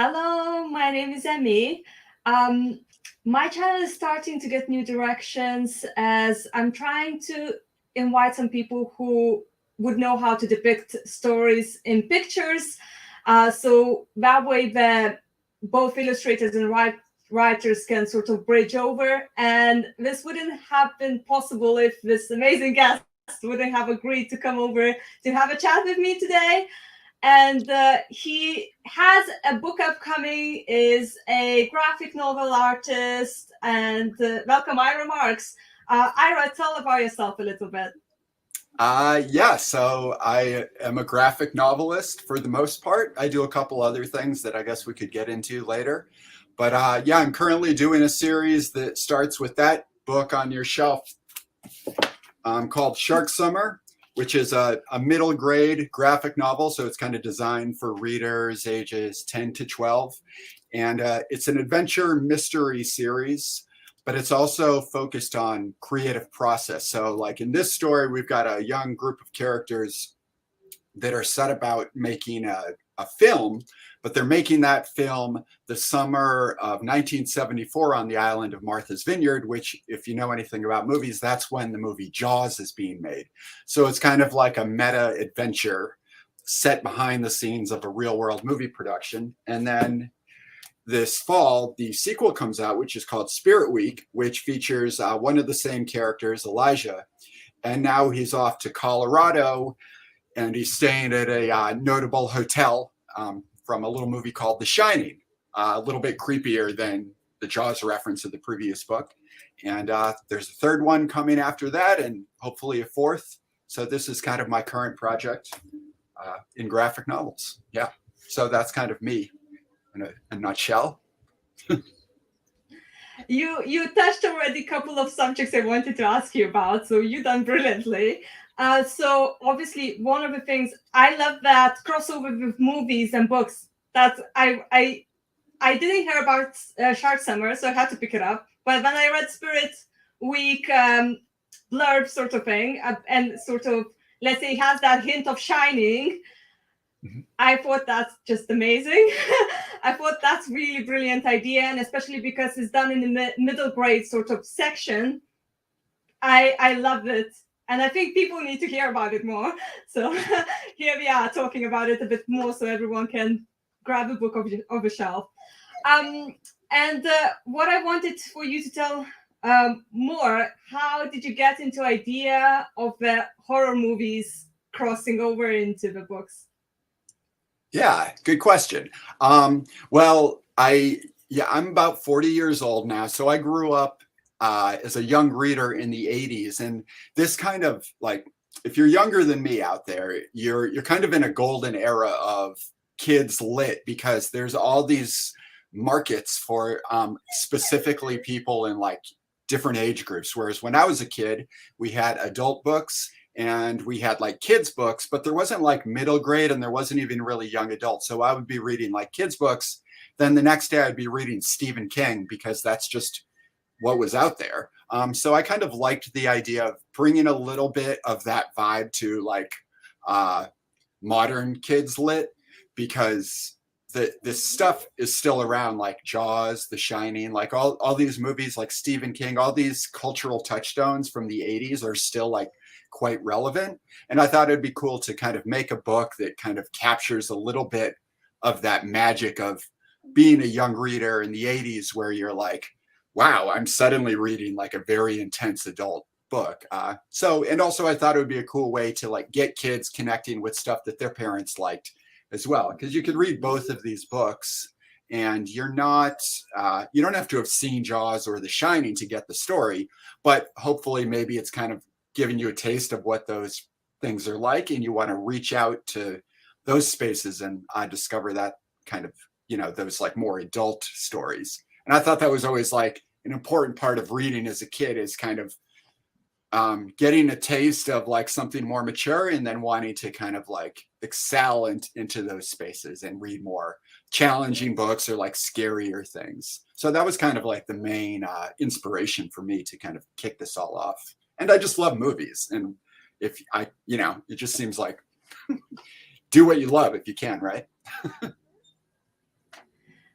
Hello, my name is Emmy. Um, my channel is starting to get new directions as I'm trying to invite some people who would know how to depict stories in pictures. So that way, both illustrators and writers can sort of bridge over. And this wouldn't have been possible if this amazing guest wouldn't have agreed to come over to have a chat with me today. And he has a book upcoming, is a graphic novel artist, and welcome, Ira Marcks. Ira, tell about yourself a little bit. Yeah, so I am a graphic novelist for the most part. I do a couple other things that I guess we could get into later. But yeah, I'm currently doing a series that starts with that book on your shelf called Shark Summer, which is a middle grade graphic novel. So it's kind of designed for readers ages 10 to 12. And it's an adventure mystery series, but it's also focused on creative process. So like in this story, we've got a young group of characters that are set about making a film, but they're making that film the summer of 1974 on the island of Martha's Vineyard, which, if you know anything about movies, that's when the movie Jaws is being made. So it's kind of like a meta adventure set behind the scenes of a real world movie production. And then this fall, the sequel comes out, which is called Spirit Week, which features one of the same characters, Elijah. And now he's off to Colorado and he's staying at a notable hotel from a little movie called The Shining, a little bit creepier than the Jaws reference of the previous book. And there's a third one coming after that, and hopefully a fourth. So this is kind of my current project in graphic novels. Yeah, so that's kind of me in a nutshell. You touched already a couple of subjects I wanted to ask you about, so you done brilliantly. So obviously, one of the things I love that crossover with movies and books. That I didn't hear about Shark Summer, so I had to pick it up. But when I read Spirit Week blurb sort of thing, and sort of, let's say, has that hint of Shining, I thought that's just amazing. I thought that's really brilliant idea, and especially because it's done in the middle grade sort of section. I love it, and I think people need to hear about it more. So here we are talking about it a bit more, so everyone can grab a book of a shelf. And what I wanted for you to tell more, how did you get into idea of the horror movies crossing over into the books? Yeah, good question. Well, I'm about 40 years old now, so I grew up as a young reader in the 80s, and this kind of like, if you're younger than me out there, you're kind of in a golden era of kids lit, because there's all these markets for specifically people in like different age groups. Whereas when I was a kid, we had adult books and we had like kids books, but there wasn't like middle grade and there wasn't even really young adult. So I would be reading like kids books. Then the next day I'd be reading Stephen King, because that's just what was out there. So I kind of liked the idea of bringing a little bit of that vibe to like modern kids lit, because this stuff is still around, like Jaws, The Shining, like all these movies, like Stephen King, all these cultural touchstones from the 80s are still like quite relevant. And I thought it'd be cool to kind of make a book that kind of captures a little bit of that magic of being a young reader in the 80s, where you're like, wow, I'm suddenly reading like a very intense adult book. And also I thought it would be a cool way to like get kids connecting with stuff that their parents liked as well, because you could read both of these books and you're not you don't have to have seen Jaws or The Shining to get the story, but hopefully maybe it's kind of giving you a taste of what those things are like, and you want to reach out to those spaces and discover that kind of, those like more adult stories. And I thought that was always like an important part of reading as a kid, is kind of getting a taste of like something more mature and then wanting to kind of like excel into those spaces and read more challenging books or like scarier things. So that was kind of like the main inspiration for me to kind of kick this all off. And I just love movies. And if it just seems like do what you love if you can, right?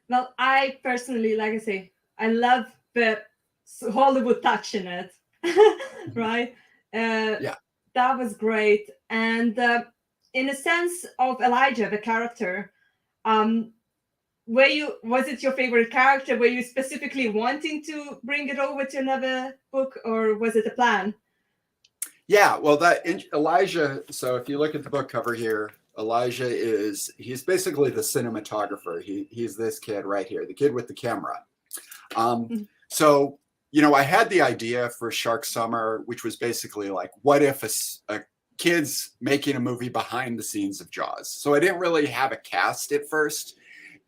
Well, I personally, like I say, I love the Hollywood touch in it, right? Uh, Yeah. that was great. And in a sense of Elijah, the character, um, was it your favorite character? Were you specifically wanting to bring it over to another book, or was it a plan? Yeah, well, Elijah. So if you look at the book cover here, Elijah he's basically the cinematographer. He's this kid right here, the kid with the camera. Mhm. So I had the idea for Shark Summer, which was basically like, what if a kid's making a movie behind the scenes of Jaws? So I didn't really have a cast at first,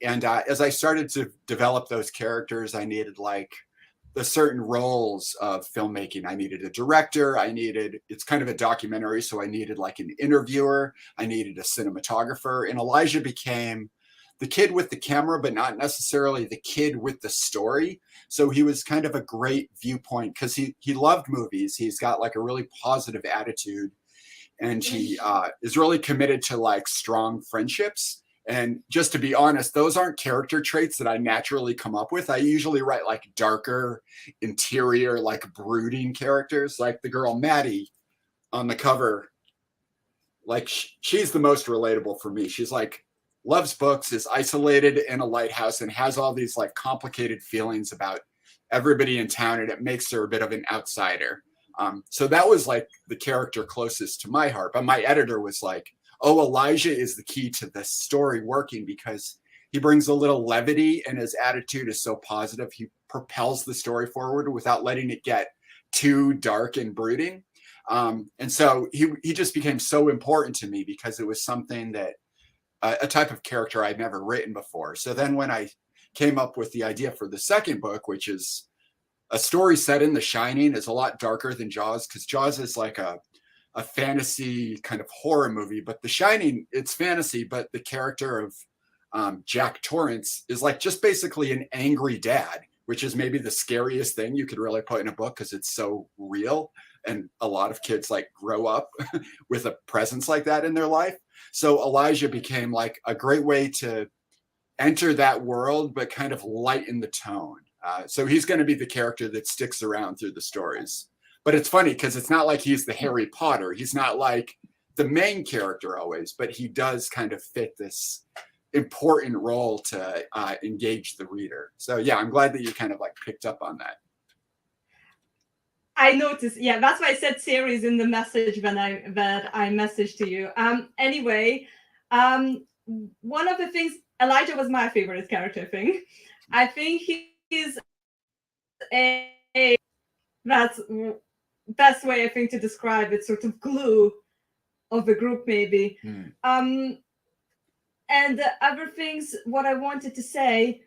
and as I started to develop those characters, I needed like the certain roles of filmmaking. I needed a director. It's kind of a documentary, so I needed like an interviewer. I needed a cinematographer. And Elijah became the kid with the camera, but not necessarily the kid with the story. So he was kind of a great viewpoint because he loved movies. He's got like a really positive attitude, and he is really committed to like strong friendships. And just to be honest, those aren't character traits that I naturally come up with. I usually write like darker, interior, like brooding characters, like the girl Maddie on the cover. Like she's the most relatable for me. She's like loves books, is isolated in a lighthouse, and has all these like complicated feelings about everybody in town, and it makes her a bit of an outsider. So that was like the character closest to my heart. But my editor was like, oh, Elijah is the key to this story working because he brings a little levity and his attitude is so positive. He propels the story forward without letting it get too dark and brooding. And so he just became so important to me because it was something that a type of character I'd never written before. So then when I came up with the idea for the second book, which is a story set in The Shining, is a lot darker than Jaws, because Jaws is like a fantasy kind of horror movie, but The Shining, it's fantasy, but the character of Jack Torrance is like just basically an angry dad, which is maybe the scariest thing you could really put in a book because it's so real. And a lot of kids like grow up with a presence like that in their life. So Elijah became like a great way to enter that world, but kind of lighten the tone. So he's going to be the character that sticks around through the stories. But it's funny because it's not like he's the Harry Potter. He's not like the main character always, but he does kind of fit this important role to engage the reader. So yeah, I'm glad that you kind of like picked up on that. I noticed. Yeah, that's why I said series in the message when I messaged to you. Anyway, one of the things, Elijah was my favorite character thing. I think he's a that's best way I think to describe it, sort of glue of the group maybe. And the other things, what I wanted to say,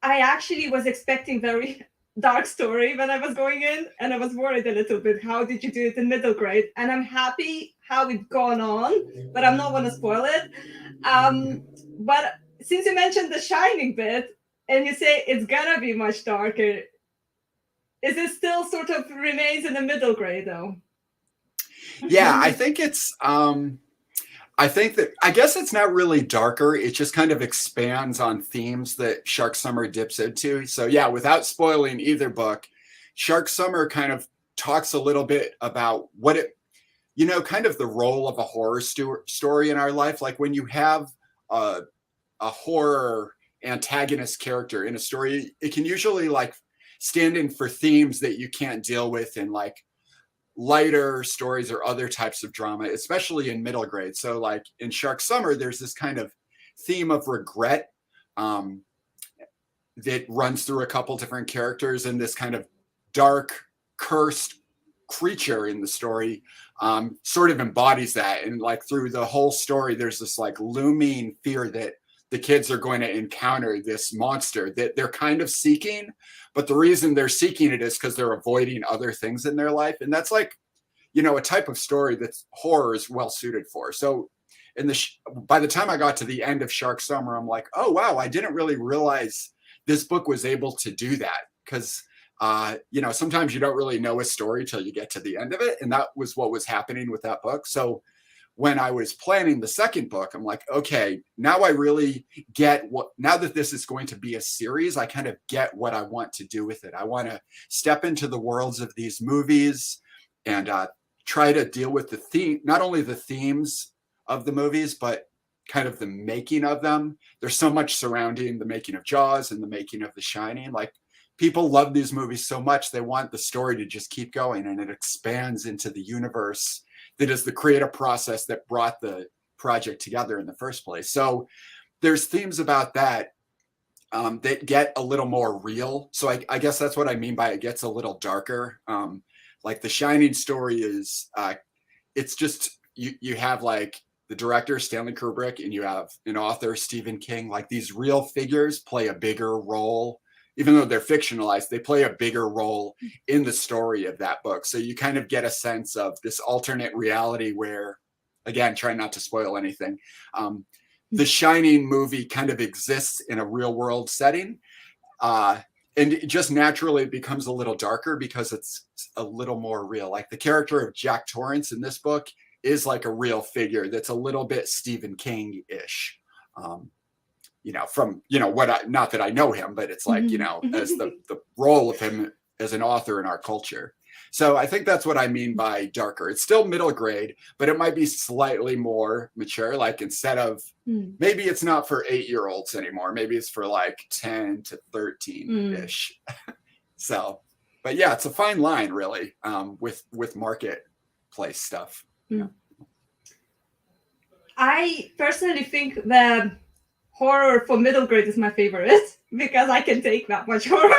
I actually was expecting very dark story when I was going in, and I was worried a little bit. How did you do it in middle grade? And I'm happy how it's gone on, but I'm not going to spoil it. But since you mentioned the Shining bit, and you say it's gonna be much darker, is it still sort of remains in the middle grade though? Yeah, I think I guess it's not really darker. It just kind of expands on themes that Shark Summer dips into. So yeah, without spoiling either book, Shark Summer kind of talks a little bit about what it, kind of the role of a horror story in our life. Like when you have a horror antagonist character in a story, it can usually like stand in for themes that you can't deal with in like lighter stories or other types of drama, especially in middle grade. So like in Shark Summer, there's this kind of theme of regret that runs through a couple different characters, and this kind of dark, cursed creature in the story sort of embodies that. And like through the whole story, there's this like looming fear that the kids are going to encounter this monster that they're kind of seeking, but the reason they're seeking it is because they're avoiding other things in their life. And that's like, a type of story that horror is well suited for. So by the time I got to the end of Shark Summer, I'm like, oh wow, I didn't really realize this book was able to do that, because sometimes you don't really know a story till you get to the end of it, and that was what was happening with that book. So when I was planning the second book, I'm like, okay, now I really get now that this is going to be a series, I kind of get what I want to do with it. I want to step into the worlds of these movies and try to deal with the theme, not only the themes of the movies, but kind of the making of them. There's so much surrounding the making of Jaws and the making of The Shining. Like, people love these movies so much, they want the story to just keep going, and it expands into the universe that is the creative process that brought the project together in the first place. So there's themes about that that get a little more real. So I guess that's what I mean by it gets a little darker. Like The Shining story is, it's just, you have like the director, Stanley Kubrick, and you have an author, Stephen King. Like, these real figures play a bigger role. Even though they're fictionalized, they play a bigger role in the story of that book. So you kind of get a sense of this alternate reality where, again, trying not to spoil anything, the Shining movie kind of exists in a real world setting. And it just naturally becomes a little darker because it's a little more real. Like, the character of Jack Torrance in this book is like a real figure that's a little bit Stephen King-ish. From, not that I know him, but it's like, as the role of him as an author in our culture. So I think that's what I mean by darker. It's still middle grade, but it might be slightly more mature. Like, instead of, maybe it's not for 8-year-olds anymore. Maybe it's for like 10 to 13-ish. So, but yeah, it's a fine line really, with marketplace stuff. Yeah. I personally think that horror for middle grade is my favorite because I can take that much horror,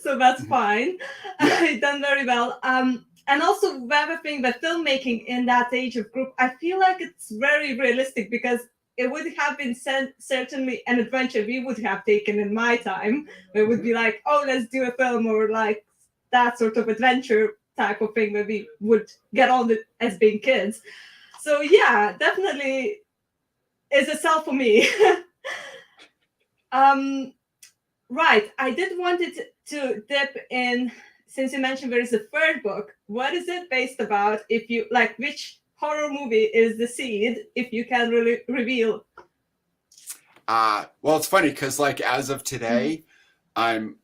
so that's fine. Yeah. Done very well. And also the other thing, that filmmaking in that age of group, I feel like it's very realistic because it would have been certainly an adventure we would have taken in my time. It would be like, oh, let's do a film, or like that sort of adventure type of thing where we would get on it as being kids. So yeah, definitely is a sell for me. Right. I did wanted to dip in, since you mentioned there is a third book. What is it based about? If you like, which horror movie is the seed? If you can really reveal. Well, it's funny because like as of today, I'm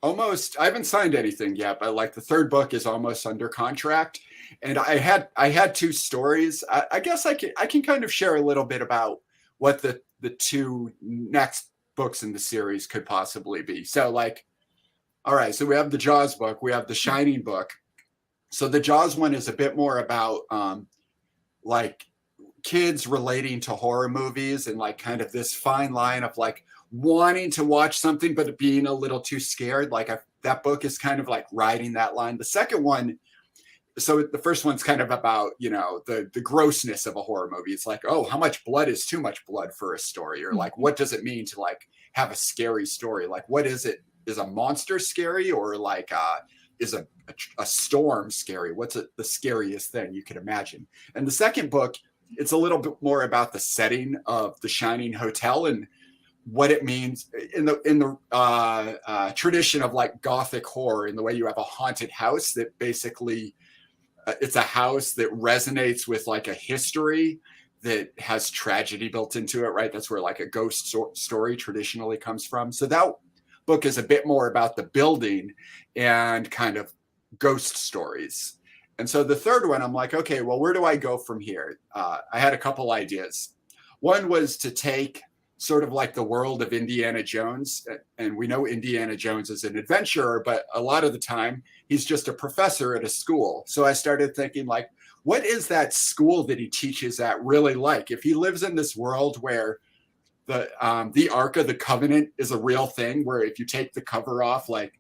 almost, I haven't signed anything yet, but like the third book is almost under contract. And I had 2 stories. I guess I can kind of share a little bit about what the 2 next books in the series could possibly be. So like, all right, so we have the Jaws book, we have the Shining book. So the Jaws one is a bit more about like kids relating to horror movies and like kind of this fine line of like wanting to watch something but being a little too scared. Like that book is kind of like riding that line. The second one, so the first one's kind of about, the grossness of a horror movie. It's like, oh, how much blood is too much blood for a story? Or like, what does it mean to like have a scary story? Like, what is it? Is a monster scary, or like is a storm scary? What's the scariest thing you could imagine? And the second book, it's a little bit more about the setting of the Shining Hotel and what it means in the tradition of like Gothic horror, in the way you have a haunted house that basically it's a house that resonates with like a history that has tragedy built into it, right? That's where like a ghost story traditionally comes from. So that book is a bit more about the building and kind of ghost stories. And so the third one, I'm like, okay, well, where do I go from here? I had a couple ideas. One was to take sort of like the world of Indiana Jones. And we know Indiana Jones is an adventurer, but a lot of the time he's just a professor at a school. So I started thinking like, what is that school that he teaches at really like? If he lives in this world where the Ark of the Covenant is a real thing, where if you take the cover off, like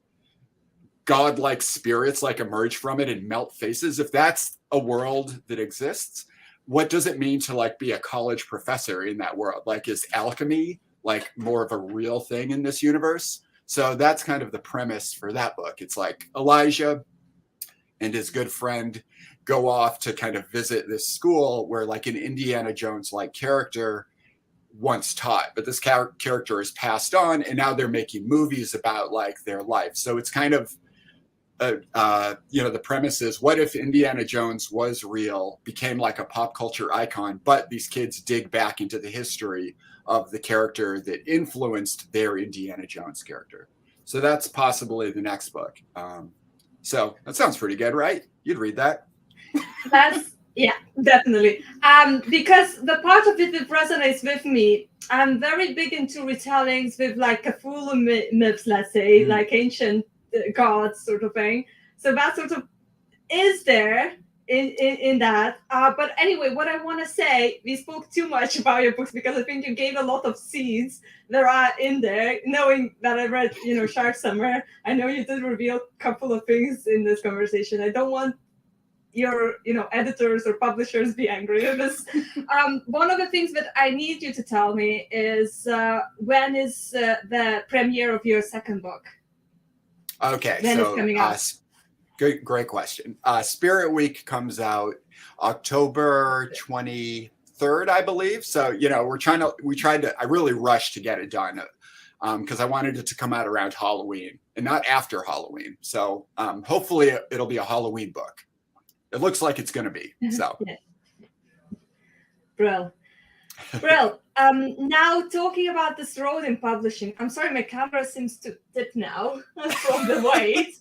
godlike spirits like emerge from it and melt faces. If that's a world that exists, what does it mean to like be a college professor in that world? Like, is alchemy like more of a real thing in this universe? So that's kind of the premise for that book. It's like Elijah and his good friend go off to kind of visit this school where like an Indiana Jones like character once taught, but this character is passed on and now they're making movies about like their life. So it's kind of the premise is, what if Indiana Jones was real, became like a pop culture icon, but these kids dig back into the history of the character that influenced their Indiana Jones character. So that's possibly the next book. So that sounds pretty good, right? You'd read that. Yeah, definitely. Because the part of it that resonates with me, I'm very big into retellings with like Cthulhu myths, let's say, like ancient gods sort of thing. So that sort of is there in that. But anyway, what I want to say, we spoke too much about your books because I think you gave a lot of seeds that are in there. Knowing that I read, Shark Summer, I know you did reveal a couple of things in this conversation. I don't want your editors or publishers be angry with this. One of the things that I need you to tell me is when is the premiere of your second book? Okay, when so it's coming out? Great question. Spirit Week comes out October 23rd, I believe. So I really rushed to get it done because I wanted it to come out around Halloween and not after Halloween. So hopefully it'll be a Halloween book. It looks like it's going to be. So, Brill. Now talking about this road in publishing. I'm sorry, my camera seems to tip now from the weight.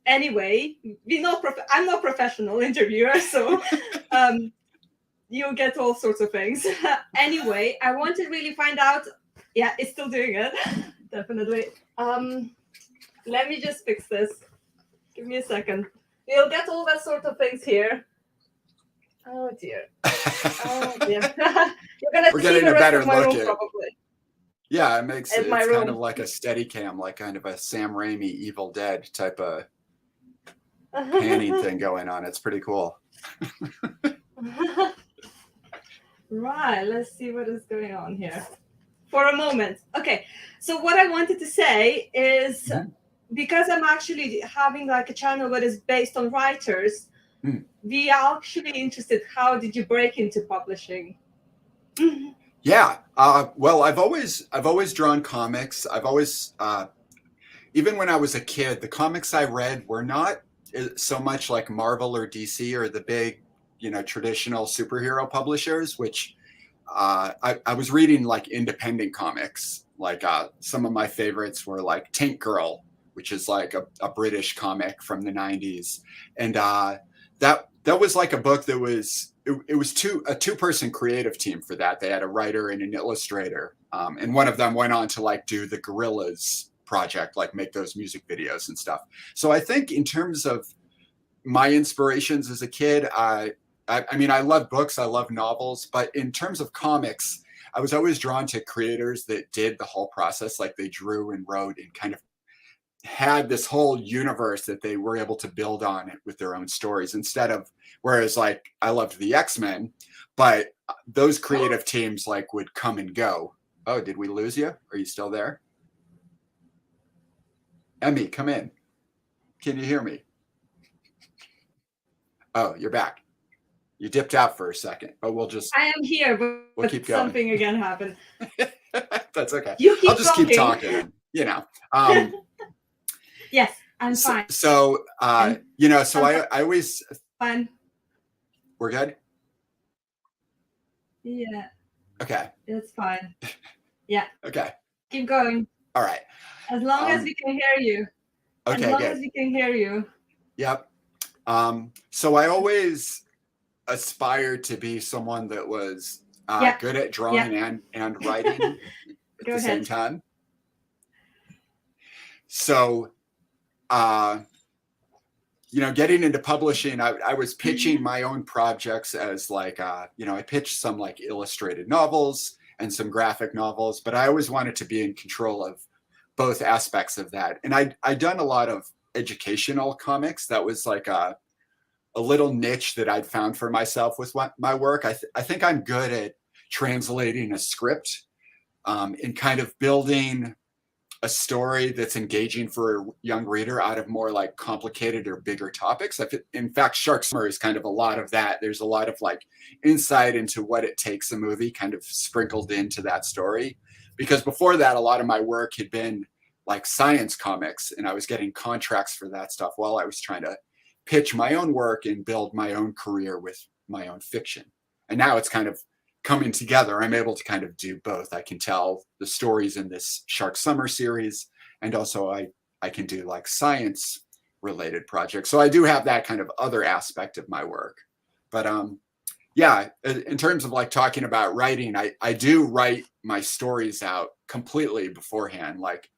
Anyway, I'm not professional interviewer, so you'll get all sorts of things. Anyway, I want to really find out. Yeah, it's still doing it. Definitely. Let me just fix this. Give me a second. You'll get all that sort of things here. Oh dear. You're gonna We're getting a better look at it. Probably. Yeah, it's kind of like a steady cam, like kind of a Sam Raimi Evil Dead type of panning thing going on. It's pretty cool. Right, let's see what is going on here. For a moment. Okay, so what I wanted to say is because I'm actually having like a channel that is based on writers, we are actually interested. How did you break into publishing? Yeah. Well, I've always drawn comics. I've always, even when I was a kid, the comics I read were not so much like Marvel or DC or the big, traditional superhero publishers, which I was reading like independent comics. Like some of my favorites were like Tank Girl, which is like a British comic from the 90s. And that was like a book that was, it was a two-person creative team for that. They had a writer and an illustrator. And one of them went on to like do the Gorillaz project, like make those music videos and stuff. So I think in terms of my inspirations as a kid, I mean, I love books, I love novels, but in terms of comics, I was always drawn to creators that did the whole process, like they drew and wrote and kind of had this whole universe that they were able to build on it with their own stories whereas like I loved the X-Men, but those creative teams like would come and go. Oh, did we lose you? Are you still there? Emmy, come in. Can you hear me? Oh, you're back. You dipped out for a second, but I am here, but we'll keep going. Something again happened. That's okay. I'll just keep talking. Yes, I'm fine. So I always. Fine. We're good? Yeah. Okay. It's fine. Yeah. Okay. Keep going. All right. As long as we can hear you. Okay, as long as we can hear you. Yep. So I always aspired to be someone that was good at drawing and writing at the same time. So, getting into publishing, I was pitching my own projects as like, I pitched some like illustrated novels and some graphic novels, but I always wanted to be in control of both aspects of that. And I'd done a lot of educational comics. That was like a little niche that I'd found for myself with my work. I think I'm good at translating a script and kind of building a story that's engaging for a young reader out of more like complicated or bigger topics. In fact, Shark Summer is kind of a lot of that. There's a lot of like insight into what it takes a movie kind of sprinkled into that story. Because before that, a lot of my work had been like science comics, and I was getting contracts for that stuff while I was trying to pitch my own work and build my own career with my own fiction. And now it's kind of coming together. I'm able to kind of do both. I can tell the stories in this Shark Summer series, and also I can do like science related projects. So I do have that kind of other aspect of my work. But yeah, in terms of like talking about writing, I do write my stories out completely beforehand. Like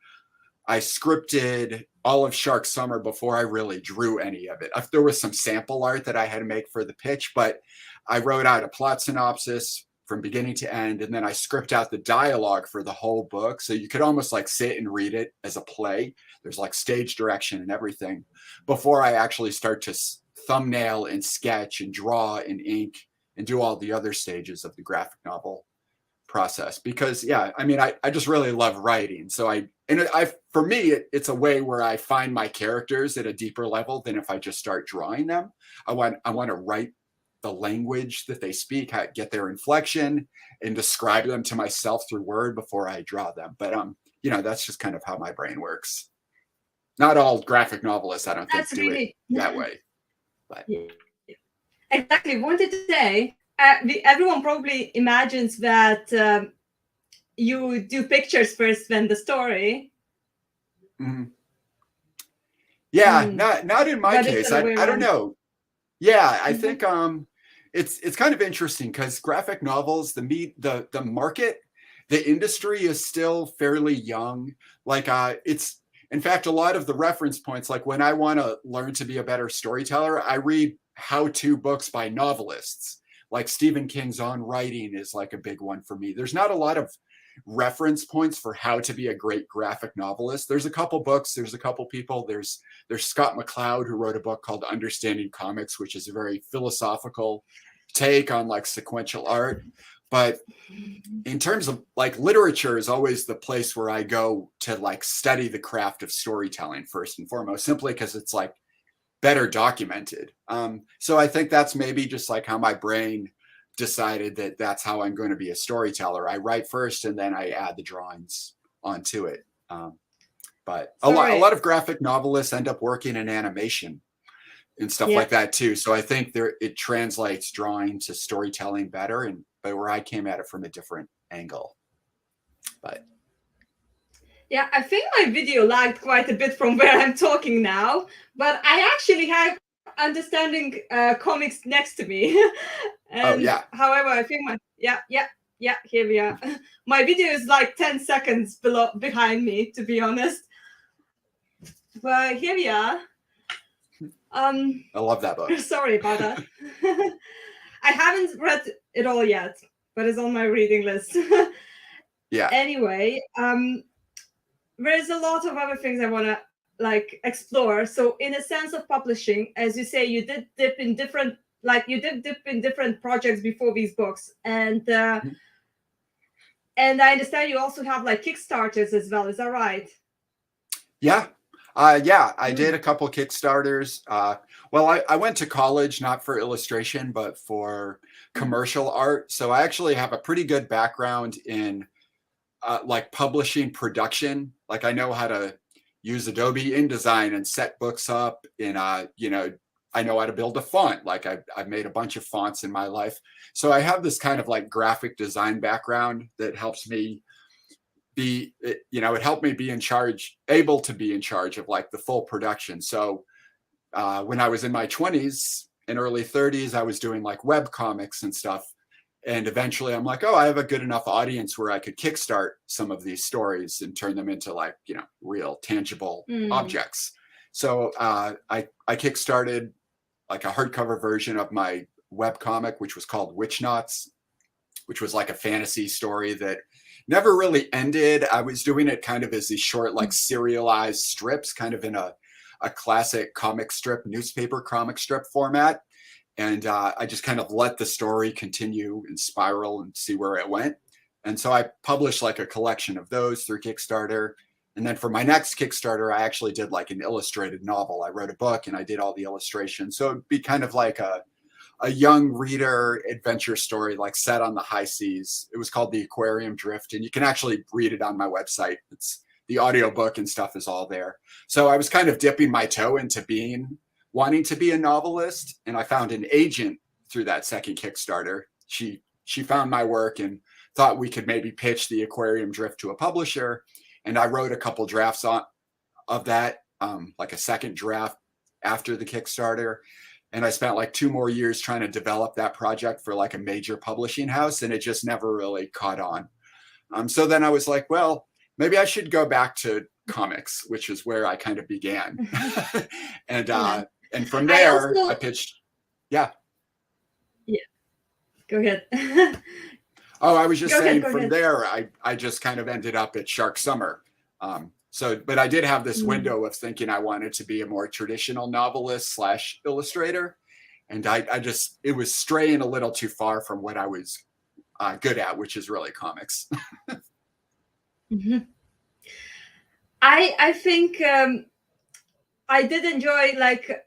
I scripted all of Shark Summer before I really drew any of it. There was some sample art that I had to make for the pitch, but I wrote out a plot synopsis from beginning to end, and then I script out the dialogue for the whole book. So you could almost like sit and read it as a play. There's like stage direction and everything before I actually start to thumbnail and sketch and draw and ink and do all the other stages of the graphic novel process. Because yeah, I mean, I just really love writing. So for me, it's a way where I find my characters at a deeper level than if I just start drawing them. I want to write the language that they speak, get their inflection, and describe them to myself through word before I draw them. But you know, that's just kind of how my brain works. Not all graphic novelists, I don't think, do it that way. But yeah. Exactly. Wanted to say, everyone probably imagines that you do pictures first, then the story. Mm-hmm. Yeah, not in my case. I don't know. Yeah, I think it's kind of interesting because graphic novels, the market, the industry is still fairly young. Like it's, in fact, a lot of the reference points, like when I want to learn to be a better storyteller, I read how-to books by novelists. Like Stephen King's On Writing is like a big one for me. There's not a lot of reference points for how to be a great graphic novelist. There's a couple books, there's a couple people. There's Scott McCloud, who wrote a book called Understanding Comics, which is a very philosophical take on like sequential art. But in terms of like literature is always the place where I go to like study the craft of storytelling first and foremost, simply because it's like better documented. So I think that's maybe just like how my brain decided that that's how I'm going to be a storyteller. I write first and then I add the drawings onto it. But a lot of graphic novelists end up working in animation and stuff like that too. So I think it translates drawing to storytelling better, but where I came at it from a different angle. But yeah, I think my video lagged quite a bit from where I'm talking now, but I actually have Understanding Comics next to me. And however, I think here we are. My video is like 10 seconds behind me, to be honest. But here we are. I love that book. Sorry about that. I haven't read it all yet, but it's on my reading list. Yeah. Anyway, there's a lot of other things I want to like explore. So in a sense of publishing, as you say, you did dip in different projects before these books. And and I understand you also have like Kickstarters as well. Is that right? Yeah. I did a couple Kickstarters. Well, I went to college, not for illustration, but for commercial art. So I actually have a pretty good background in like publishing production. Like I know how to use Adobe InDesign and set books up, and you know, I know how to build a font. Like I've made a bunch of fonts in my life. So I have this kind of like graphic design background that helps me it helped me be able to be in charge of like the full production. So when I was in my 20s and early 30s, I was doing like web comics and stuff. And eventually I'm like, oh, I have a good enough audience where I could kickstart some of these stories and turn them into like, you know, real tangible objects. So I kickstarted like a hardcover version of my web comic, which was called Witch Knots, which was like a fantasy story that never really ended. I was doing it kind of as these short, like serialized strips, kind of in a classic comic strip, newspaper comic strip format. And I just kind of let the story continue and spiral and see where it went. And so I published like a collection of those through Kickstarter. And then for my next Kickstarter, I actually did like an illustrated novel. I wrote a book and I did all the illustrations. So it'd be kind of like a young reader adventure story, like set on the high seas. It was called The Aquarium Drift, and you can actually read it on my website. It's the audiobook and stuff is all there. So I was kind of dipping my toe into wanting to be a novelist, and I found an agent through that second Kickstarter. She found my work and thought we could maybe pitch the Aquarium Drift to a publisher, and I wrote a couple drafts of that, like a second draft after the Kickstarter. And I spent like 2 more years trying to develop that project for like a major publishing house, and it just never really caught on. So then I was like, well, maybe I should go back to comics, which is where I kind of began. And from there, I pitched. Yeah. Yeah. Go ahead. Oh, I was just saying from there, I just kind of ended up at Shark Summer. But I did have this window of thinking I wanted to be a more traditional novelist / illustrator. And it was straying a little too far from what I was good at, which is really comics. Mm-hmm. I think I did enjoy like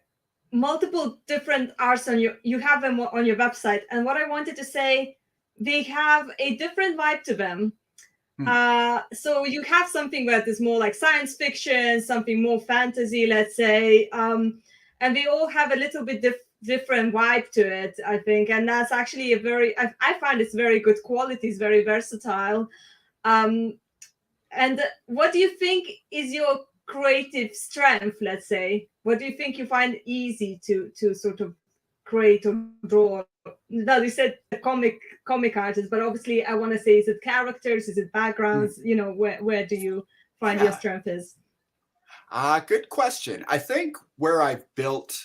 multiple different arts you have them on your website. And what I wanted to say, they have a different vibe to them. So you have something that is more like science fiction, something more fantasy, let's say, and they all have a little bit different vibe to it, I think. And that's actually I find it's very good quality, it's very versatile. And what do you think is your creative strength, let's say? What do you think you find easy to sort of create or draw? Now you said comic artist, but obviously I want to say, is it characters, is it backgrounds? Where do you find your strength is? Good question. I think where I've built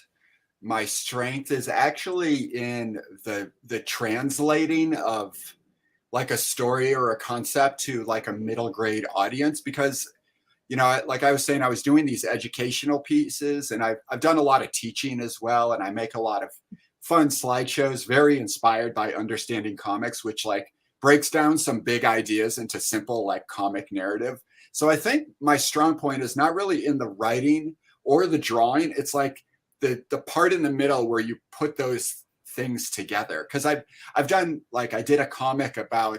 my strength is actually in the translating of like a story or a concept to like a middle grade audience, because like I was saying, I was doing these educational pieces, and I've done a lot of teaching as well, and I make a lot of fun slideshows, very inspired by understanding comics, which like breaks down some big ideas into simple like comic narrative. So I think my strong point is not really in the writing or the drawing. It's like the part in the middle where you put those things together. Because I've done, like, I did a comic about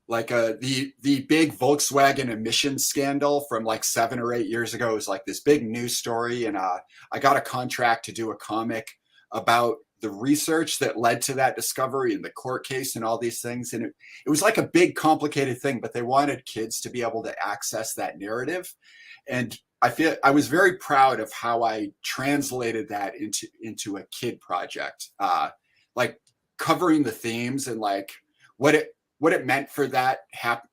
the big Volkswagen emissions scandal from like 7 or 8 years ago. It was like this big news story, and I got a contract to do a comic about the research that led to that discovery and the court case and all these things. And it was like a big complicated thing, but they wanted kids to be able to access that narrative. And I was very proud of how I translated that into a kid project, like covering the themes and like what it meant for that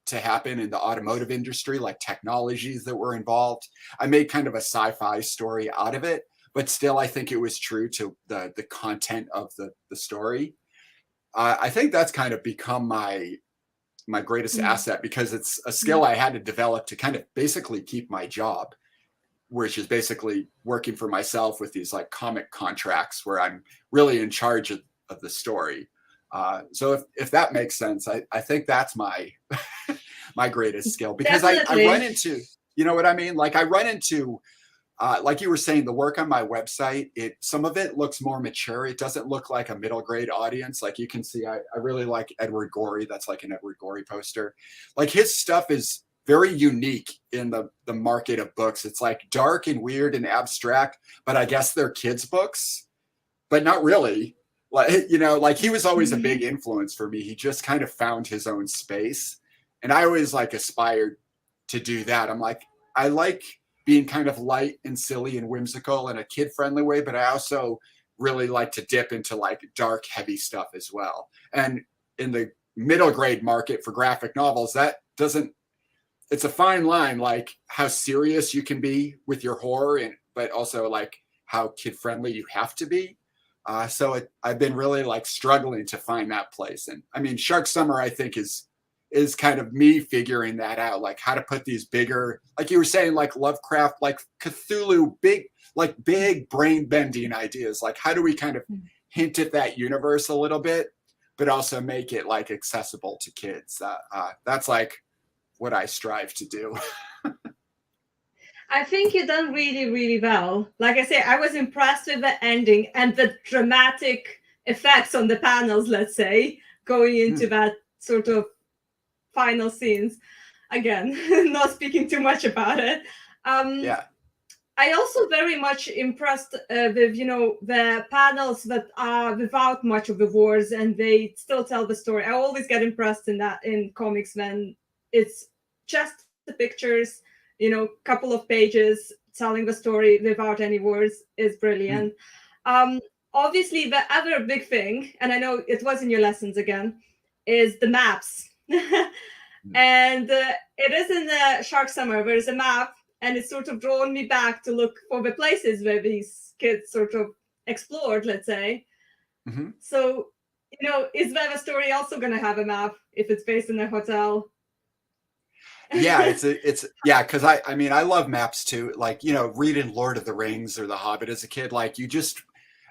to happen in the automotive industry, like technologies that were involved. I made kind of a sci-fi story out of it, but still I think it was true to the content of the story. I think that's kind of become my greatest asset, because it's a skill I had to develop to kind of basically keep my job, which is basically working for myself with these like comic contracts where I'm really in charge of the story. So if that makes sense, I think that's my my greatest skill, because I run into, you know what I mean? Like I run into, like you were saying, the work on my website, some of it looks more mature. It doesn't look like a middle grade audience. Like you can see, I really like Edward Gorey. That's like an Edward Gorey poster. Like his stuff is very unique in the market of books. It's like dark and weird and abstract, but I guess they're kids' books, but not really. Like, like he was always a big influence for me. He just kind of found his own space. And I always like aspired to do that. I'm like, I like being kind of light and silly and whimsical in a kid-friendly way, but I also really like to dip into like dark, heavy stuff as well. And in the middle grade market for graphic novels, it's a fine line, like how serious you can be with your horror, but also like how kid-friendly you have to be. So I've been really like struggling to find that place. And I mean, Shark Summer, I think is kind of me figuring that out, like how to put these bigger, like you were saying, like Lovecraft, like Cthulhu, big brain bending ideas. Like how do we kind of hint at that universe a little bit, but also make it like accessible to kids? That's like what I strive to do. I think you've done really, really well. Like I say, I was impressed with the ending and the dramatic effects on the panels, let's say, going into that sort of final scenes. again, not speaking too much about it. Yeah. I also very much impressed with, you know, the panels that are without much of the words and they still tell the story. I always get impressed in that in comics when it's just the pictures, you know, couple of pages telling the story without any words is brilliant. Obviously, the other big thing, and I know it was in your lessons again, is the maps. And it is in the Shark Summer. There is a map, and it's sort of drawn me back to look for the places where these kids sort of explored, let's say. Mm-hmm. So, you know, is there a story also going to have a map if it's based in a hotel? Yeah, it's yeah, because I mean I love maps too. Like, you know, reading Lord of the Rings or The Hobbit as a kid, like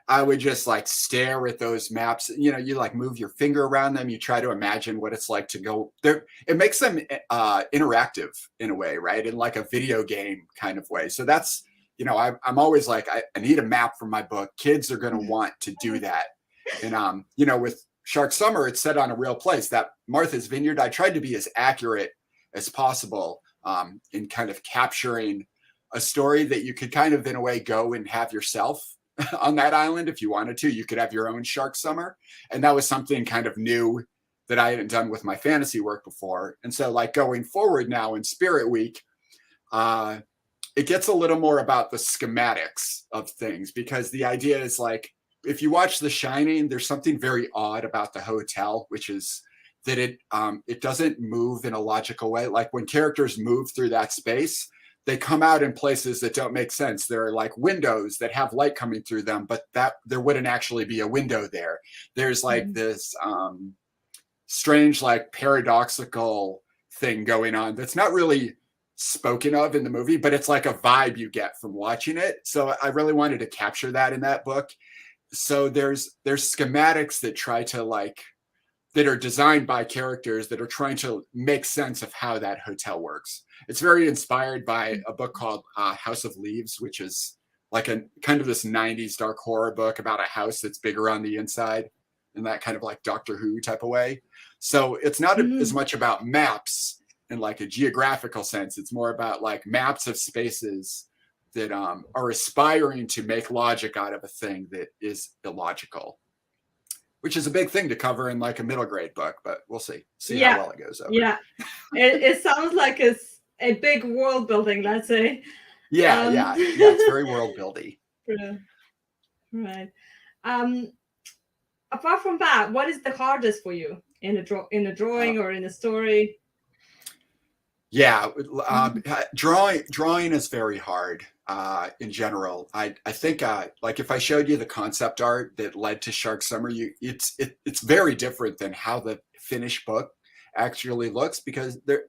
I would just like stare at those maps. You know, you like move your finger around them. You try to imagine what it's like to go there. It makes them interactive in a way, right? In like a video game kind of way. So that's, you know, I'm always like, I need a map for my book. Kids are going to want to do that. And, you know, with Shark Summer, it's set on a real place, that Martha's Vineyard. I tried to be as accurate as possible in kind of capturing a story that you could kind of, in a way, go and have yourself on that island if you wanted to. You could have your own Shark Summer. And that was something kind of new that I hadn't done with my fantasy work before. And so, like, going forward now in Spirit Week, it gets a little more about the schematics of things, because the idea is like, if you watch The Shining, there's something very odd about the hotel, which is that it doesn't move in a logical way. Like when characters move through that space, they come out in places that don't make sense. There are like windows that have light coming through them, but that there wouldn't actually be a window there. There's like this strange, like paradoxical thing going on that's not really spoken of in the movie, but it's like a vibe you get from watching it. So I really wanted to capture that in that book. So there's schematics that try to like, that are designed by characters that are trying to make sense of how that hotel works. It's very inspired by a book called House of Leaves, which is like a kind of this 90s dark horror book about a house that's bigger on the inside in that kind of like Doctor Who type of way. So it's not as much about maps in like a geographical sense. It's more about like maps of spaces that are aspiring to make logic out of a thing that is illogical, which is a big thing to cover in like a middle grade book, but we'll see how well it goes over. Yeah, it sounds like it's a big world building, let's say. Yeah, it's very world buildy. Right. Apart from that, what is the hardest for you in a drawing or in a story? Yeah, drawing is very hard in general. I think like if I showed you the concept art that led to Shark Summer, it's very different than how the finished book actually looks, because they're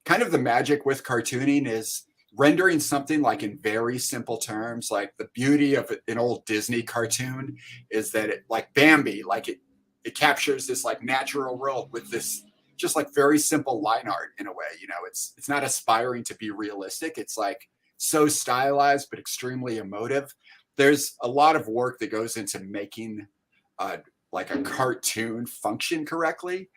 kind of the magic with cartooning is rendering something like in very simple terms. Like the beauty of an old Disney cartoon is that it, like Bambi, like it captures this like natural world with this just like very simple line art in a way. You know, it's not aspiring to be realistic. It's like so stylized but extremely emotive. There's a lot of work that goes into making like a cartoon function correctly.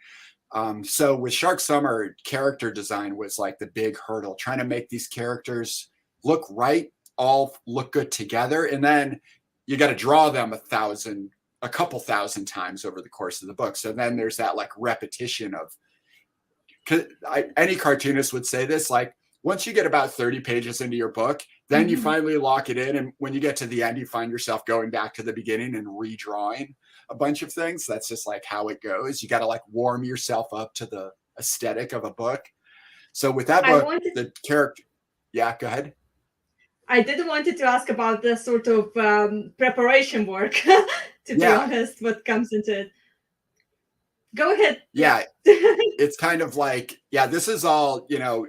So with Shark Summer, character design was like the big hurdle, trying to make these characters look right, all look good together, and then you got to draw them a couple thousand times over the course of the book. So then there's that like repetition of, any cartoonist would say this, like once you get about 30 pages into your book, then you finally lock it in. And when you get to the end, you find yourself going back to the beginning and redrawing a bunch of things. That's just like how it goes. You got to like warm yourself up to the aesthetic of a book. So with that book, the character, yeah, go ahead. I did wanted to ask about the sort of preparation work, to be honest, what comes into it. Go ahead. Yeah, it's kind of like, this is all, you know,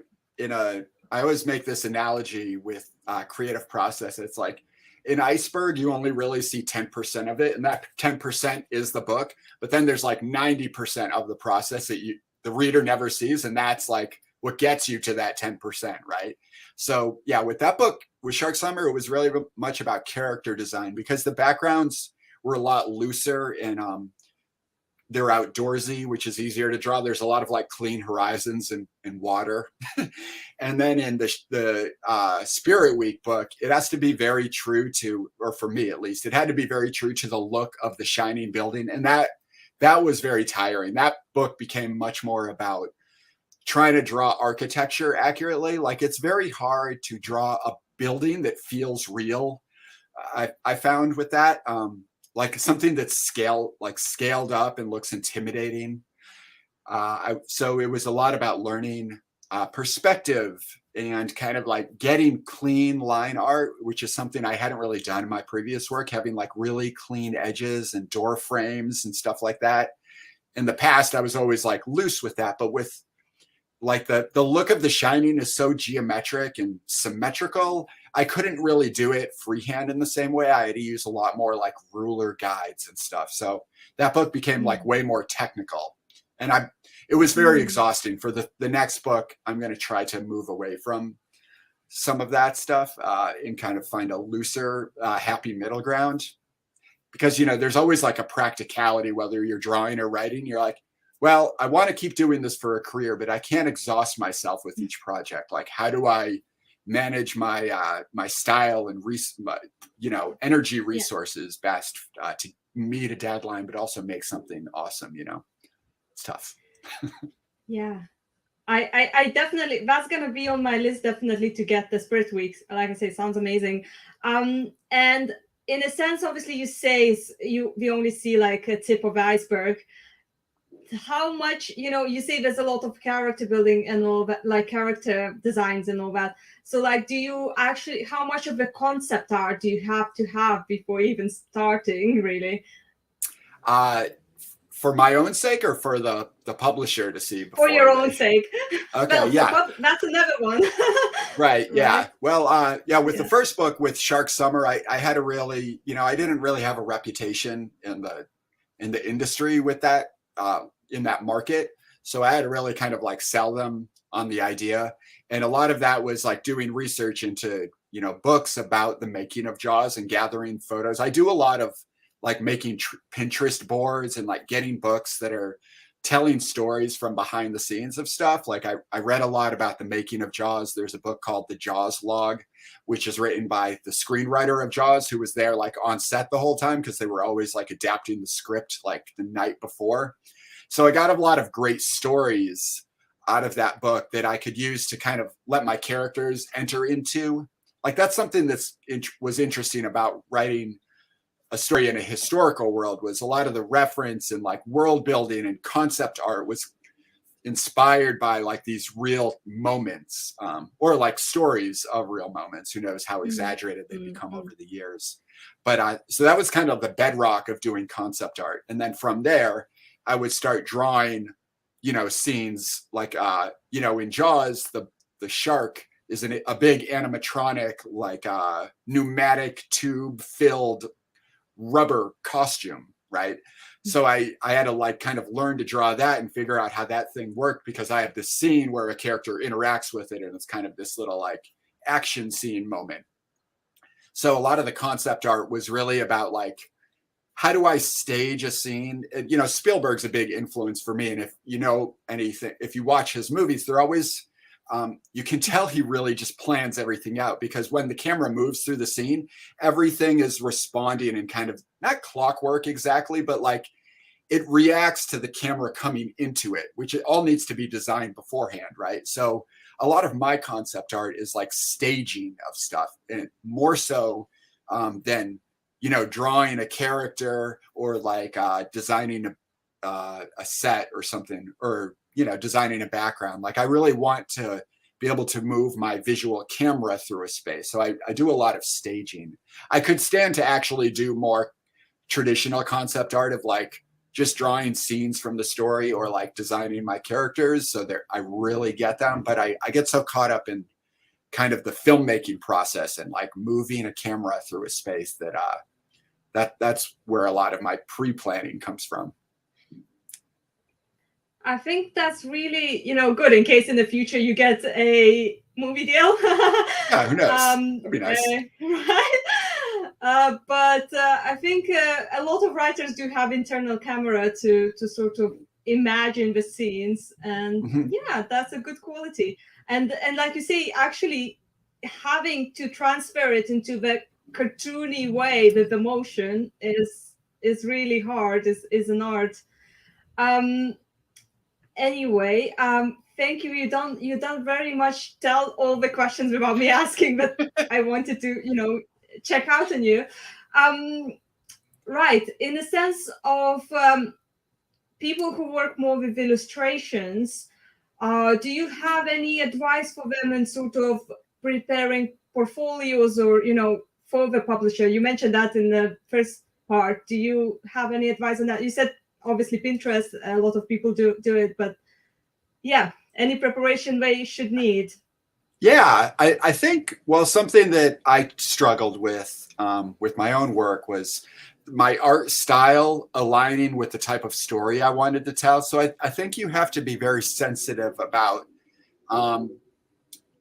I always make this analogy with creative process. It's like an iceberg, you only really see 10% of it, and that 10% is the book. But then there's like 90% of the process that the reader never sees, and that's like what gets you to that 10%, right? So yeah, with that book, with Shark Summer, it was really much about character design, because the backgrounds were a lot looser and they're outdoorsy, which is easier to draw. There's a lot of like clean horizons and water. And then in the Spirit Week book, it has to be very true to, or for me at least, it had to be very true to the look of the Shining building. And that was very tiring. That book became much more about trying to draw architecture accurately. Like, it's very hard to draw a building that feels real. I found with that, like something that's scaled up and looks intimidating. So it was a lot about learning perspective and kind of like getting clean line art, which is something I hadn't really done in my previous work, having like really clean edges and door frames and stuff like that. In the past, I was always like loose with that, but with like the look of The Shining is so geometric and symmetrical, I couldn't really do it freehand in the same way. I had to use a lot more like ruler guides and stuff. So that book became like way more technical. And it was very exhausting. For the next book, I'm going to try to move away from some of that stuff and kind of find a looser, happy middle ground. Because, you know, there's always like a practicality, whether you're drawing or writing. You're like, well, I want to keep doing this for a career, but I can't exhaust myself with each project. Like, how do I manage my my style and energy resources best to meet a deadline, but also make something awesome? You know, it's tough. Yeah, I definitely, that's gonna be on my list definitely to get the Spirit Weeks. Like I say, sounds amazing. And in a sense, obviously, you say we only see like a tip of the iceberg. How much, you say there's a lot of character building and all that, like character designs and all that. So like, do you actually, how much of the concept art do you have to have before even starting, really? For my own sake, or for the publisher to see? For your own sake. Okay, well, yeah. That's another one. Right, yeah. Right? Well, with the first book, with Shark Summer, I had a really, I didn't really have a reputation in the industry with that, in that market. So I had to really kind of like sell them on the idea. And a lot of that was like doing research into, books about the making of Jaws and gathering photos. I do a lot of like making Pinterest boards and like getting books that are telling stories from behind the scenes of stuff. Like I read a lot about the making of Jaws. There's a book called The Jaws Log, which is written by the screenwriter of Jaws, who was there like on set the whole time, because they were always like adapting the script like the night before. So I got a lot of great stories out of that book that I could use to kind of let my characters enter into. Like, that's something was interesting about writing a story in a historical world, was a lot of the reference and like world building and concept art was inspired by like these real moments, or like stories of real moments. Who knows how exaggerated they become over the years. But so that was kind of the bedrock of doing concept art. And then from there, I would start drawing, scenes like, in Jaws, the shark is a big animatronic, like pneumatic tube filled rubber costume, right? So I had to like kind of learn to draw that and figure out how that thing worked, because I have this scene where a character interacts with it and it's kind of this little like action scene moment. So a lot of the concept art was really about like, how do I stage a scene? Spielberg's a big influence for me. And if you know anything, if you watch his movies, they're always, you can tell he really just plans everything out, because when the camera moves through the scene, everything is responding in kind of not clockwork exactly, but like it reacts to the camera coming into it, which it all needs to be designed beforehand, right? So a lot of my concept art is like staging of stuff, and more so than drawing a character or like designing a set or something, or designing a background. Like, I really want to be able to move my visual camera through a space. So I do a lot of staging. I could stand to actually do more traditional concept art of like just drawing scenes from the story, or like designing my characters so that I really get them. But I get so caught up in kind of the filmmaking process and like moving a camera through a space that that's where a lot of my pre-planning comes from. I think that's really, good in case in the future you get a movie deal. Yeah, who knows? That'd be nice. Right? But I think a lot of writers do have internal camera to sort of imagine the scenes, and yeah, that's a good quality. And like you say, actually having to transfer it into the cartoony way with the motion is really hard. Is an art. Um, anyway, thank you. You don't very much tell all the questions without me asking, but I wanted to check out on you. Um, right, in the sense of people who work more with illustrations, do you have any advice for them in sort of preparing portfolios or for the publisher? You mentioned that in the first part. Do you have any advice on that? You said obviously Pinterest, a lot of people do it, but yeah, any preparation they should need? Yeah, I think, well, something that I struggled with my own work was my art style aligning with the type of story I wanted to tell. So I think you have to be very sensitive about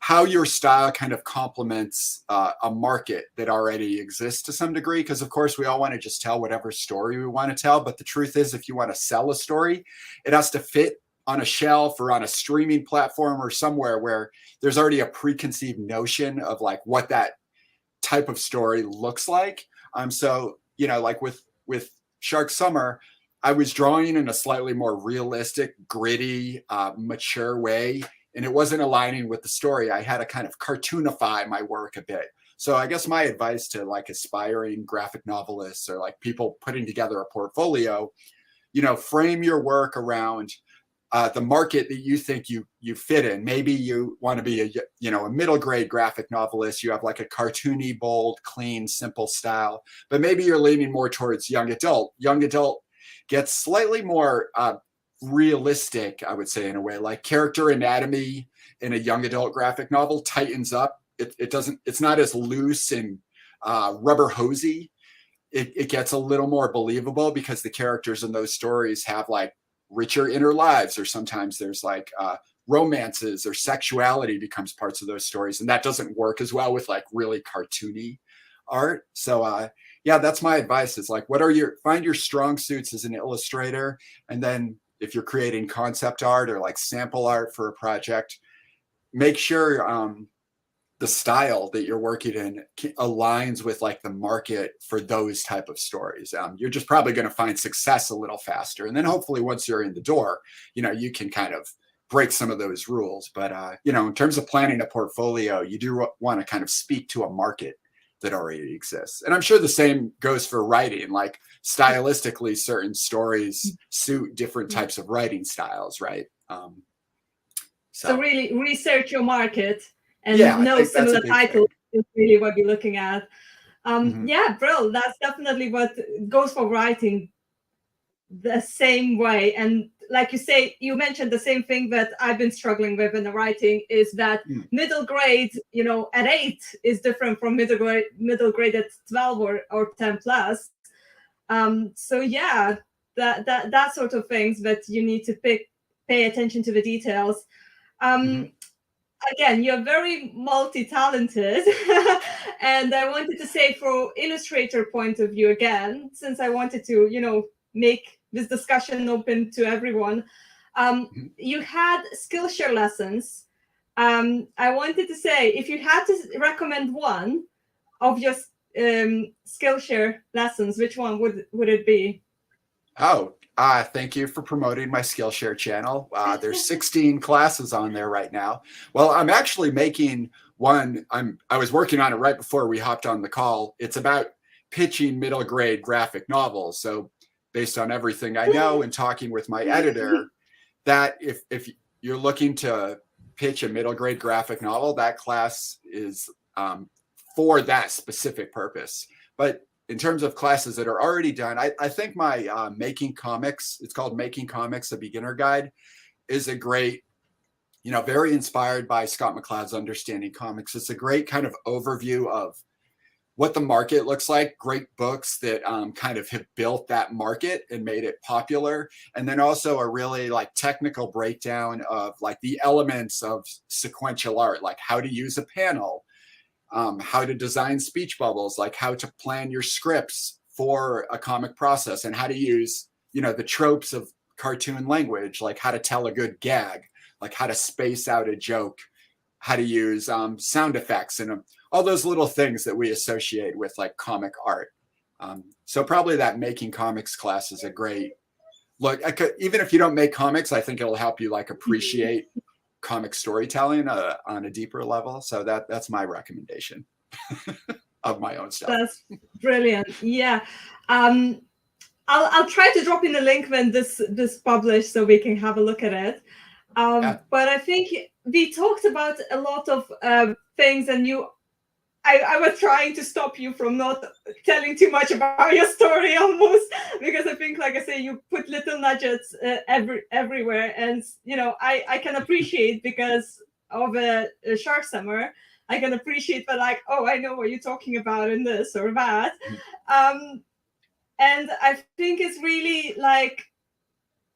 how your style kind of complements a market that already exists to some degree. Because of course we all want to just tell whatever story we want to tell. But the truth is, if you want to sell a story, it has to fit on a shelf or on a streaming platform or somewhere where there's already a preconceived notion of like what that type of story looks like. So, like with Shark Summer, I was drawing in a slightly more realistic, gritty, mature way, and it wasn't aligning with the story. I had to kind of cartoonify my work a bit. So I guess my advice to like aspiring graphic novelists or like people putting together a portfolio, frame your work around the market that you think you fit in. Maybe you want to be a middle grade graphic novelist. You have like a cartoony, bold, clean, simple style, but maybe you're leaning more towards young adult. Young adult gets slightly more realistic, I would say, in a way. Like character anatomy in a young adult graphic novel tightens up. It's not as loose and rubber hosey. It gets a little more believable because the characters in those stories have like richer inner lives, or sometimes there's like romances or sexuality becomes parts of those stories, and that doesn't work as well with like really cartoony art. So yeah, that's my advice. Is like, find your strong suits as an illustrator, and then if you're creating concept art or like sample art for a project, make sure the style that you're working in aligns with like the market for those type of stories. You're just probably going to find success a little faster. And then hopefully once you're in the door, you can kind of break some of those rules. But, in terms of planning a portfolio, you do want to kind of speak to a market that already exists. And I'm sure the same goes for writing. Like stylistically, certain stories suit different types of writing styles, right? So really research your market. And yeah, no similar title is really what you're looking at. Yeah, bro, that's definitely what goes for writing the same way. And like you say, you mentioned the same thing that I've been struggling with in the writing is that middle grade, at 8 is different from middle grade at 12 or 10 plus. So yeah, that sort of things that you need to pay attention to the details. Again, you're very multi-talented. And I wanted to say, for illustrator point of view, again, since I wanted to, make this discussion open to everyone, you had Skillshare lessons. I wanted to say, if you had to recommend one of your Skillshare lessons, which one would it be? Oh, thank you for promoting my Skillshare channel. There's 16 classes on there right now. Well, I'm actually making one. I was working on it right before we hopped on the call. It's about pitching middle grade graphic novels. So based on everything I know and talking with my editor, that if you're looking to pitch a middle grade graphic novel, that class is for that specific purpose. But in terms of classes that are already done, I think my Making Comics, it's called Making Comics, a Beginner Guide, is a great, very inspired by Scott McCloud's Understanding Comics. It's a great kind of overview of what the market looks like, great books that kind of have built that market and made it popular. And then also a really like technical breakdown of like the elements of sequential art, like how to use a panel, how to design speech bubbles, like how to plan your scripts for a comic process, and how to use, the tropes of cartoon language, like how to tell a good gag, like how to space out a joke, how to use sound effects, and all those little things that we associate with like comic art. So probably that making comics class is a great look. Even if you don't make comics, I think it'll help you like appreciate comic storytelling on a deeper level. So that's my recommendation of my own stuff. That's brilliant. Yeah. I'll try to drop in a link when this published so we can have a look at it. But I think we talked about a lot of things, and I was trying to stop you from not telling too much about your story almost, because I think, like I say, you put little nuggets everywhere, and I can appreciate, because of a Shark Summer, I can appreciate that, like, oh, I know what you're talking about in this or that. And I think it's really like,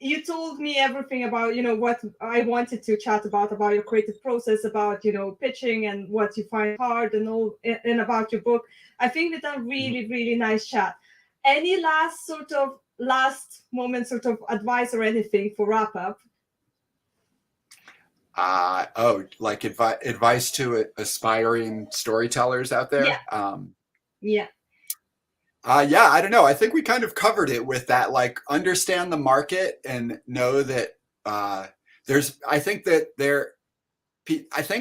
you told me everything about, what I wanted to chat about your creative process, about, pitching and what you find hard and all, and about your book. I think we done really, really nice chat. Any last moment sort of advice or anything for wrap up? Like advice to aspiring storytellers out there? Yeah. Yeah, I don't know. I think we kind of covered it with that, like understand the market and know that I think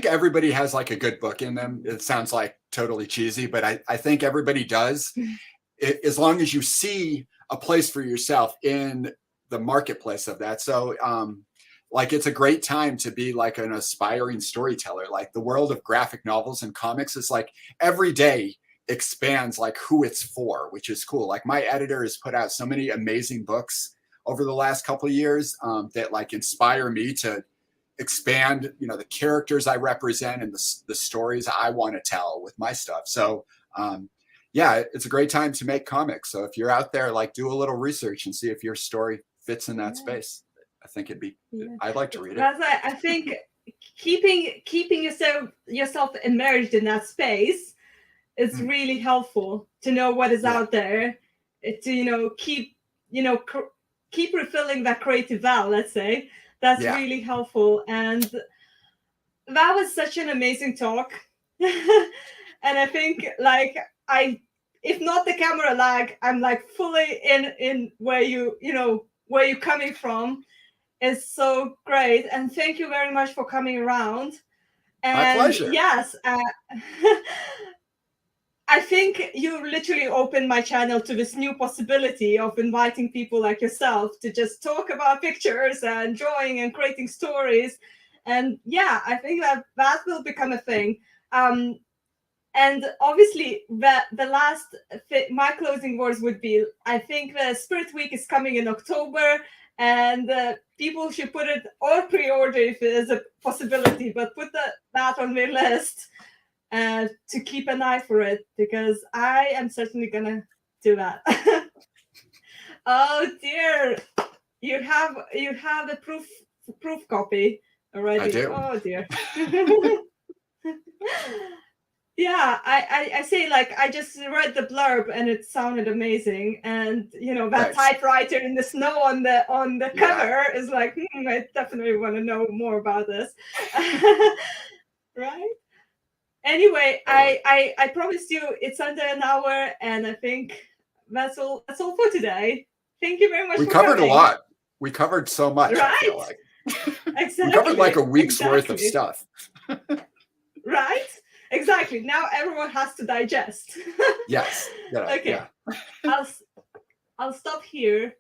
everybody has like a good book in them. It sounds like totally cheesy, but I think everybody does. As long as you see a place for yourself in the marketplace of that. So like it's a great time to be like an aspiring storyteller. Like the world of graphic novels and comics is like every day expands like who it's for, which is cool. Like my editor has put out so many amazing books over the last couple of years that like inspire me to expand, the characters I represent and the stories I want to tell with my stuff. So yeah, it's a great time to make comics. So if you're out there, like do a little research and see if your story fits in that space. I think I'd like to read it. I think keeping yourself immersed in that space, it's really helpful to know what is out there, to keep refilling that creative well, let's say. That's really helpful. And that was such an amazing talk. And I think like if not the camera lag, I'm like fully in where where you're coming from. It's so great. And thank you very much for coming around. And my pleasure. Yes. I think you literally opened my channel to this new possibility of inviting people like yourself to just talk about pictures and drawing and creating stories. And yeah, I think that will become a thing. And obviously, my closing words would be, I think the Spirit Week is coming in October, and people should put it or pre-order if it is a possibility, but put that on their list. To keep an eye for it, because I am certainly gonna do that. Oh dear, you have a proof copy already. I do. Oh dear. Yeah, I say, like, I just read the blurb and it sounded amazing, and that typewriter in the snow on the cover is like, I definitely want to know more about this. Right? Anyway, I promised you it's under an hour, and I think that's all for today. Thank you very much. We covered a lot. We covered so much. Right? I feel like. Exactly. We covered like a week's worth of stuff. Right? Exactly. Now everyone has to digest. Yes. Yeah, okay. Yeah. I'll stop here.